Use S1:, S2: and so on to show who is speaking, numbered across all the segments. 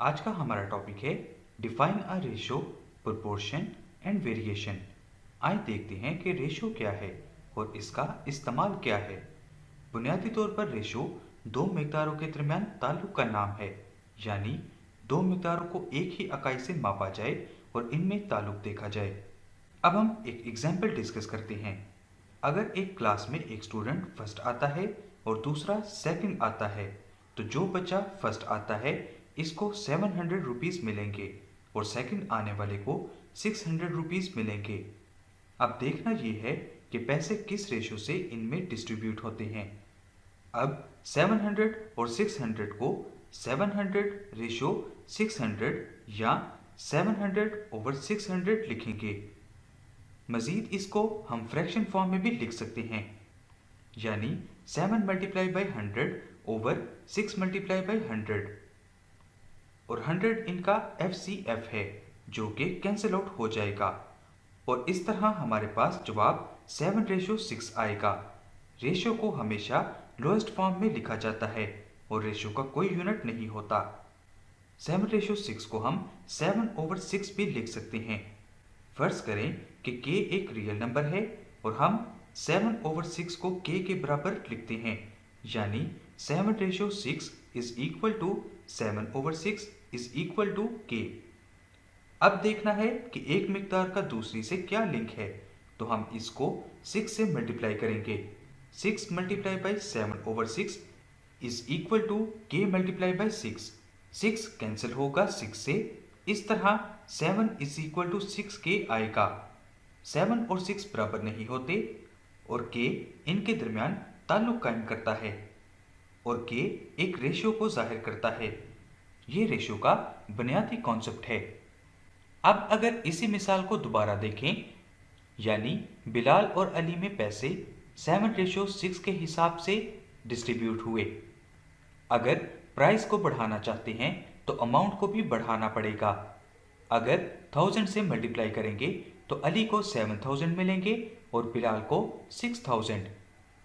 S1: आज का हमारा टॉपिक है define a ratio, proportion and variation. आइए देखते हैं कि रेशो क्या है और इसका इस्तेमाल क्या है। बुनियादी तौर पर रेशो दो मिकदारों के दरमियान ताल्लुक का नाम है, यानी दो मिकदारों को एक ही इकाई से मापा जाए और इनमें ताल्लुक देखा जाए। अब हम एक एग्जाम्पल डिस्कस करते हैं। अगर एक क्लास में एक स्टूडेंट फर्स्ट आता है और दूसरा सेकंड आता है, तो जो बच्चा फर्स्ट आता है इसको 700 रुपीज़ मिलेंगे और सेकंड आने वाले को 600 रुपीज़ मिलेंगे। अब देखना ये है कि पैसे किस रेशो से इनमें डिस्ट्रीब्यूट होते हैं। अब 700 और 600 को 700 रेशो 600 या 700 ओवर 600 लिखेंगे। मजीद इसको हम फ्रैक्शन फॉर्म में भी लिख सकते हैं, यानी 7 multiply by 100 over 6 multiply by 100 और 100 इनका FCF है जो कि कैंसिल आउट हो जाएगा और इस तरह हमारे पास जवाब 7 रेशो 6 आएगा। रेशो को हमेशा लोएस्ट फॉर्म में लिखा जाता है और रेशो का कोई यूनिट नहीं होता। 7 रेशो 6 को हम 7 ओवर 6 भी लिख सकते हैं। फर्ज करें कि k एक रियल नंबर है और हम 7 ओवर 6 को k के बराबर लिखते हैं, यानी 7 ratio 6 is equal to 7 over 6 is equal to k। अब देखना है कि एक मिकदार का दूसरी से क्या लिंक है, तो हम इसको 6 से मल्टीप्लाई करेंगे। 6 multiply by 7 over 6 is equal to k multiply by 6। 6 cancel होगा 6 से, इस तरह 7 इज इक्वल टू 6k आएगा। 7 और 6 बराबर नहीं होते और k इनके दरमियान ताल्लुक कायम करता है और k एक रेशियो को जाहिर करता है। ये रेशियो का बुनियादी कॉन्सेप्ट है। अब अगर इसी मिसाल को दोबारा देखें, यानी बिलाल और अली में पैसे 7 रेशो 6 के हिसाब से डिस्ट्रीब्यूट हुए। अगर प्राइस को बढ़ाना चाहते हैं तो अमाउंट को भी बढ़ाना पड़ेगा। अगर 1000 से मल्टीप्लाई करेंगे तो अली को 7000 मिलेंगे और बिलाल को 6000।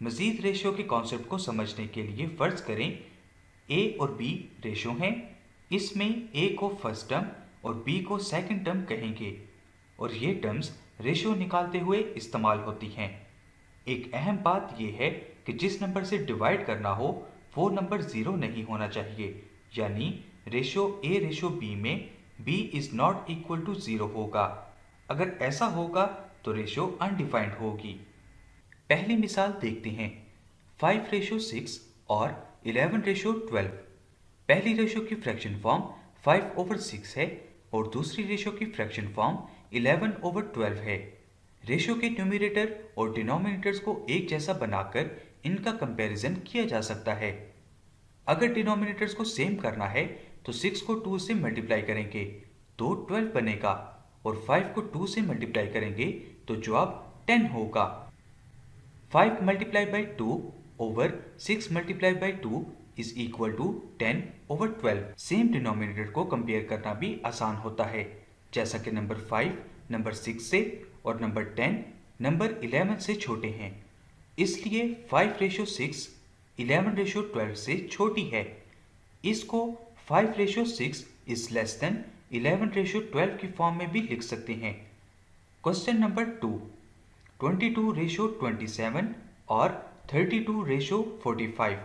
S1: मजीद रेशियो के कॉन्सेप्ट को समझने के लिए फर्ज करें A और B रेशियो हैं। इसमें A को फर्स्ट टर्म और B को सेकंड टर्म कहेंगे और ये टर्म्स रेशियो निकालते हुए इस्तेमाल होती हैं। एक अहम बात यह है कि जिस नंबर से डिवाइड करना हो वो नंबर ज़ीरो नहीं होना चाहिए, यानी रेशियो A रेशियो B में B is not equal to zero होगा। अगर ऐसा होगा तो रेशियो अनडिफाइंड होगी। पहली मिसाल देखते हैं, 5 रेशियो 6 और 11 रेशियो 12। पहली रेशियो की फ्रैक्शन फॉर्म 5 ओवर 6 है और दूसरी रेशियो की फ्रैक्शन फॉर्म 11 ओवर 12 है। रेशियो के न्यूमरेटर और डिनोमिनेटर्स को एक जैसा बनाकर इनका कंपैरिजन किया जा सकता है। अगर डिनोमिनेटर्स को सेम करना है तो 6 को 2 से मल्टीप्लाई करेंगे तो 12 बनेगा और 5 को 2 से मल्टीप्लाई करेंगे तो जवाब 10 होगा। 5 multiply by 2 over 6 multiply by 2 is equal to 10 over 12। Same denominator को कंपेयर करना भी आसान होता है, जैसा कि नंबर 5 नंबर 6 से और नंबर 10 नंबर 11 से छोटे हैं। इसलिए 5 रेशो 6 11 रेशो 12 से छोटी है। इसको 5 ratio 6 is less than 11 ratio 12 की फॉर्म में भी लिख सकते हैं। क्वेश्चन नंबर 2, 22 रेशो 27 और 32 रेशो 45।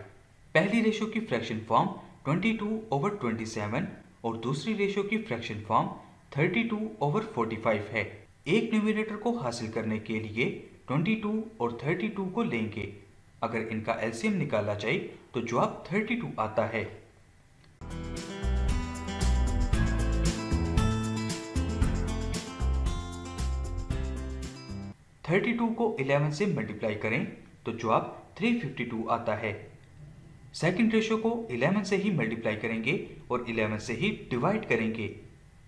S1: पहली रेशो की फ्रैक्शन फॉर्म 22 ओवर 27 और दूसरी रेशो की फ्रैक्शन फॉर्म 32 ओवर 45 है। एक न्यूमरेटर को हासिल करने के लिए 22 और 32 को लेंगे। अगर इनका एलसीएम निकाला जाए तो जवाब 32 आता है। थर्टी टू को 11 से मल्टीप्लाई करें तो जवाब 352 आता है। सेकंड रेशो को 11 से ही मल्टीप्लाई करेंगे और 11 से ही डिवाइड करेंगे।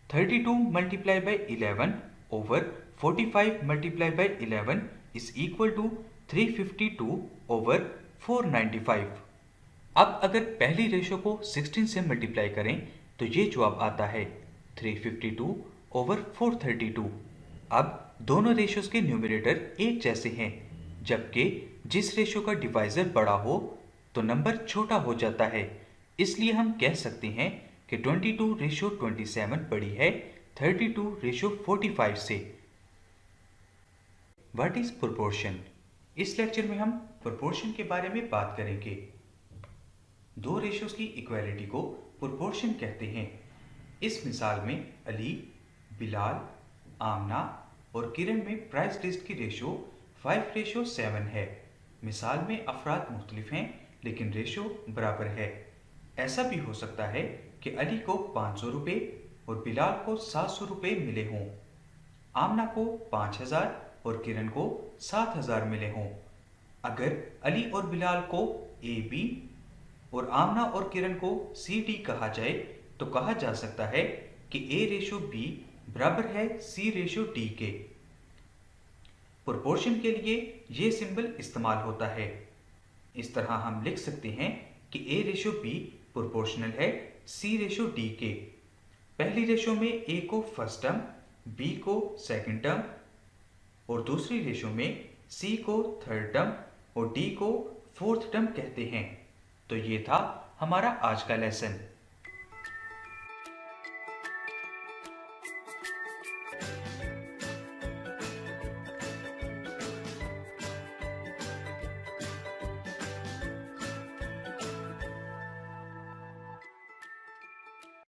S1: 32 multiply by 11 over 45 multiply by 11 is equal to 352 over 495। अब अगर पहली रेशो को 16 से मल्टीप्लाई करें तो ये जवाब आता है 352 ओवर 432। अब दोनों रेशोज के न्यूमरेटर एक जैसे हैं, जबकि जिस रेशो का डिवाइजर बड़ा हो तो नंबर छोटा हो जाता है। इसलिए हम कह सकते हैं कि कि 22:27 बड़ी है 32:45 से। What is proportion? इस लेक्चर में हम प्रोपोर्शन के बारे में बात करेंगे। दो रेशोज की इक्वालिटी को प्रोपोर्शन कहते हैं। इस मिसाल में अली, बिलाल, आमना और किरण में प्राइस लिस्ट की रेशो 5:7 है। मिसाल में अफराद मुख्तलिफ हैं लेकिन रेशो बराबर है। ऐसा भी हो सकता है कि अली को 500 रुपये और बिलाल को 700 रुपये मिले हों। आमना को 5000 और किरण को 7000 मिले हों। अगर अली और बिलाल को ए बी और आमना और किरण को सी डी कहा जाए तो कहा जा सकता है कि ए रेशो बी बराबर है सी रेशो डी के। प्रोपोर्शन के लिए ये सिंबल इस्तेमाल होता है। इस तरह हम लिख सकते हैं कि ए रेशो बी प्रोपोर्शनल है सी रेशो डी के। पहली रेशो में ए को फर्स्ट टर्म, बी को सेकंड टर्म और दूसरी रेशो में सी को थर्ड टर्म और डी को फोर्थ टर्म कहते हैं। तो ये था हमारा आज का लेसन।